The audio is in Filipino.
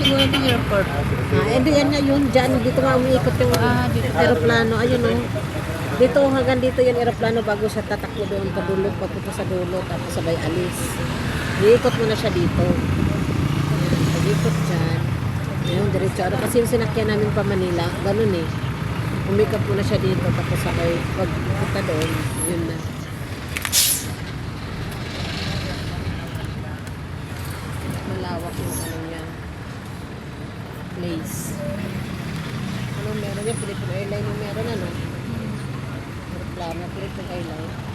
siguro yung airport. Ito yan na yun, dyan, dito nga umiikot yung Dito. aeroplano, ayun o. Dito hanggang dito yung aeroplano bago siya tatakbo doon pa dulo, papunta sa dulo, tapos sabay alis. Iikot mo na siya dito. Ayan, pag-ikot dyan. Ayun, diretso. Ano, kasi yung sinakyan namin pa Manila, ganun eh. Umikot mo na siya dito, tapos sabay, pag punta doon, yun na. Malawak yung ano niya. Place. Anong meron niya? Philippine Airlines yung meron ano? Aeroplano, Philippine Airlines.